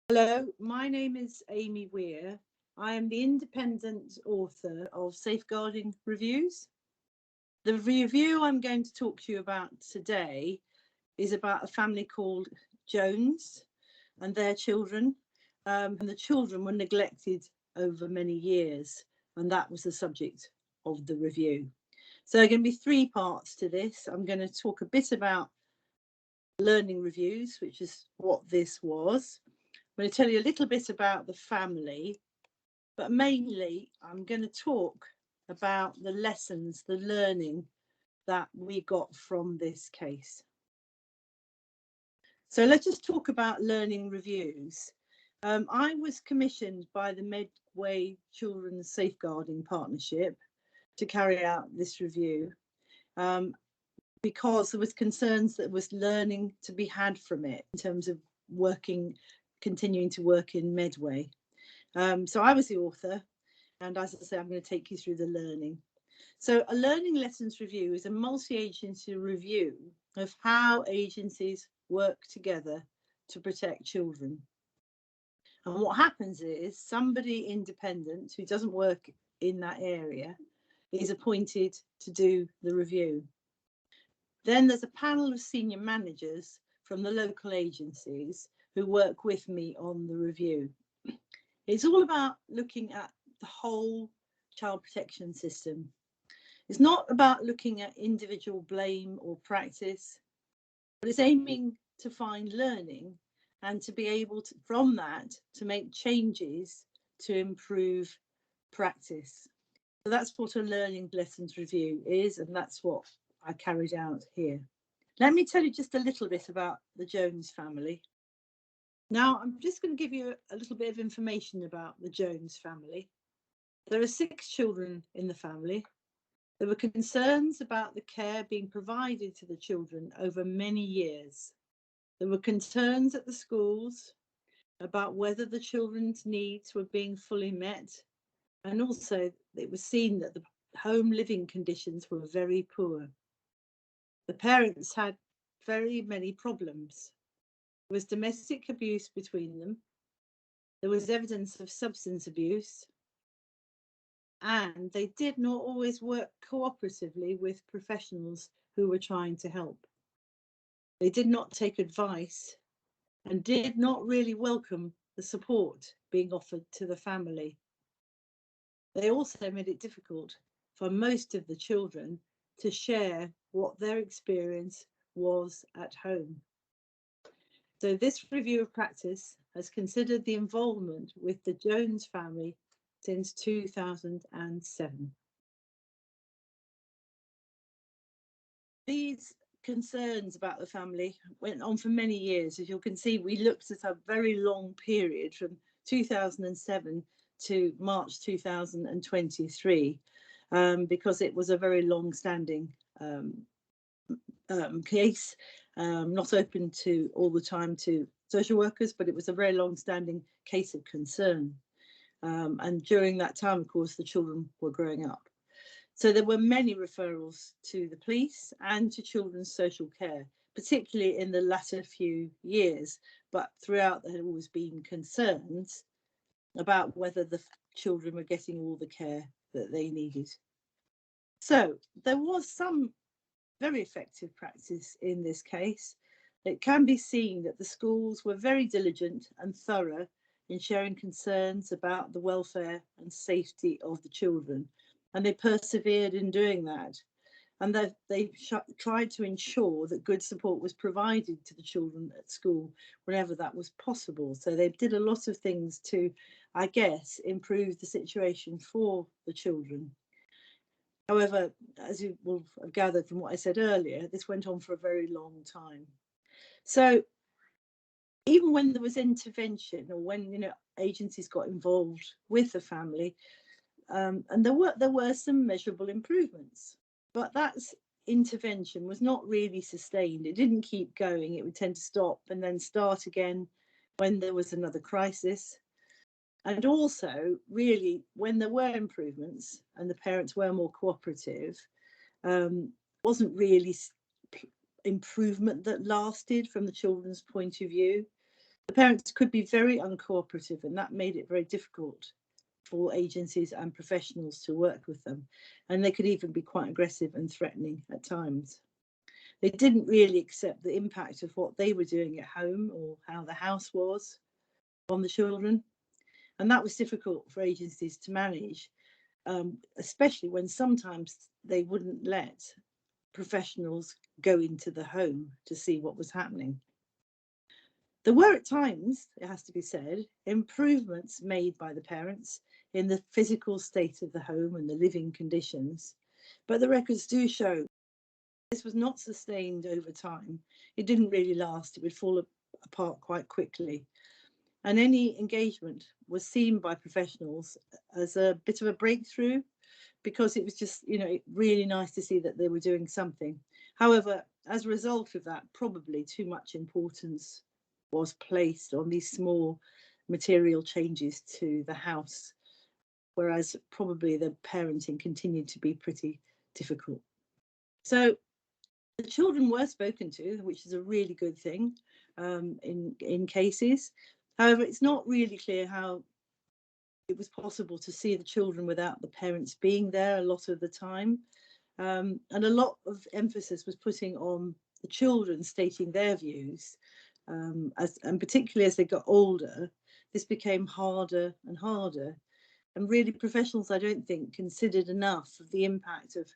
Hello, my name is Amy Weir. I am the independent author of Safeguarding Reviews. The review I'm going to talk to you about today is about a family called Jones and their children. And the children were neglected over many years, and that was the subject of the review. So there are going to be three parts to this. I'm going to talk a bit about learning reviews, which is what this was. I'm going to tell you a little bit about the family, but mainly I'm going to talk about the lessons, the learning that we got from this case. So let's just talk about learning reviews. I was commissioned by the Medway Children's Safeguarding Partnership to carry out this review because there was concerns that was learning to be had from it in terms of continuing to work in Medway. So I was the author, and as I say, I'm going to take you through the learning. So a learning lessons review is a multi-agency review of how agencies work together to protect children. And what happens is somebody independent who doesn't work in that area is appointed to do the review. Then there's a panel of senior managers from the local agencies who work with me on the review. It's all about looking at the whole child protection system. It's not about looking at individual blame or practice, but it's aiming to find learning and to be able to, from that, to make changes to improve practice. So that's what a learning lessons review is, and that's what I carried out here. Let me tell you just a little bit about the Jones family. Now, I'm just going to give you a little bit of information about the Jones family. There are 6 children in the family. There were concerns about the care being provided to the children over many years. There were concerns at the schools about whether the children's needs were being fully met, and also it was seen that the home living conditions were very poor. The parents had very many problems. There was domestic abuse between them. There was evidence of substance abuse, and they did not always work cooperatively with professionals who were trying to help. They did not take advice and did not really welcome the support being offered to the family. They also made it difficult for most of the children to share what their experience was at home. So this review of practice has considered the involvement with the Jones family since 2007. These concerns about the family went on for many years. As you can see, we looked at a very long period from 2007 to March 2023 because it was a very long-standing case, not open to all the time to social workers, but it was a very long-standing case of concern. And during that time, of course, the children were growing up. So there were many referrals to the police and to children's social care, particularly in the latter few years. But throughout, there had always been concerns about whether the children were getting all the care that they needed. So there was some very effective practice in this case. It can be seen that the schools were very diligent and thorough in sharing concerns about the welfare and safety of the children, and they persevered in doing that. And they tried to ensure that good support was provided to the children at school whenever that was possible. So they did a lot of things to, I guess, improve the situation for the children. However, as you will have gathered from what I said earlier, this went on for a very long time. So even when there was intervention, or when agencies got involved with the family, and there were some measurable improvements, but that intervention was not really sustained. It didn't keep going. It would tend to stop and then start again when there was another crisis. And also, really, when there were improvements and the parents were more cooperative, wasn't really improvement that lasted from the children's point of view. The parents could be very uncooperative, and that made it very difficult for agencies and professionals to work with them. And they could even be quite aggressive and threatening at times. They didn't really accept the impact of what they were doing at home or how the house was on the children. And that was difficult for agencies to manage, especially when sometimes they wouldn't let professionals go into the home to see what was happening. There were at times, it has to be said, improvements made by the parents in the physical state of the home and the living conditions, but the records do show this was not sustained over time. It didn't really last. It would fall apart quite quickly. And any engagement was seen by professionals as a bit of a breakthrough, because it was just, really nice to see that they were doing something. However, as a result of that, probably too much importance was placed on these small material changes to the house, whereas probably the parenting continued to be pretty difficult. So the children were spoken to, which is a really good thing in cases. However, it's not really clear how it was possible to see the children without the parents being there a lot of the time. And a lot of emphasis was putting on the children stating their views. And particularly as they got older, this became harder and harder. And really, professionals, I don't think, considered enough of the impact of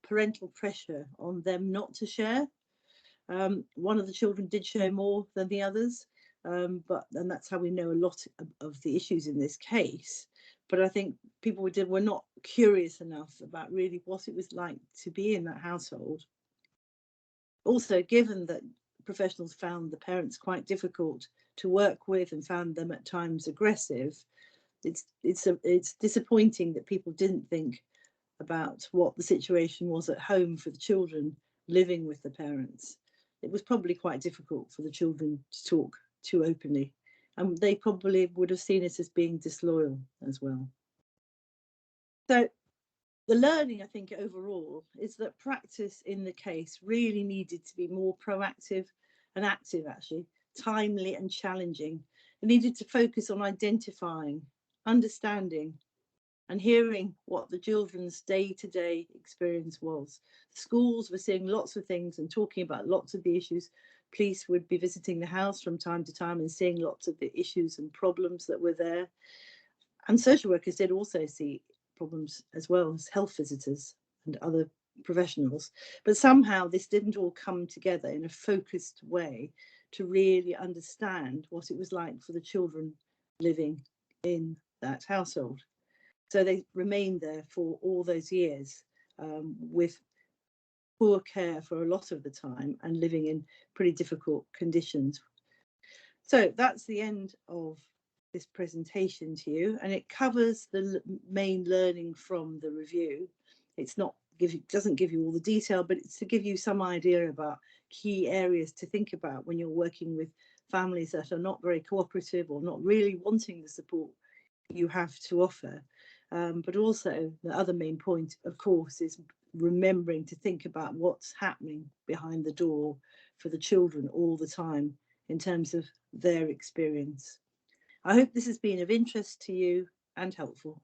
parental pressure on them not to share. One of the children did share more than the others, and that's how we know a lot of the issues in this case. But I think people were not curious enough about really what it was like to be in that household. Also, given that professionals found the parents quite difficult to work with and found them at times aggressive, it's disappointing that people didn't think about what the situation was at home for the children living with the parents. It was probably quite difficult for the children to talk too openly, and they probably would have seen it as being disloyal as well. So the learning, I think, overall is that practice in the case really needed to be more proactive and active, actually, timely and challenging. It needed to focus on identifying, understanding, and hearing what the children's day-to-day experience was. Schools were seeing lots of things and talking about lots of the issues. Police would be visiting the house from time to time and seeing lots of the issues and problems that were there. And social workers did also see problems as well as health visitors and other professionals. But somehow this didn't all come together in a focused way to really understand what it was like for the children living in that household. So they remained there for all those years with poor care for a lot of the time and living in pretty difficult conditions. So that's the end of this presentation to you, and it covers the main learning from the review. Doesn't give you all the detail, but it's to give you some idea about key areas to think about when you're working with families that are not very cooperative or not really wanting the support you have to offer. But also the other main point, of course, is remembering to think about what's happening behind the door for the children all the time in terms of their experience. I hope this has been of interest to you and helpful.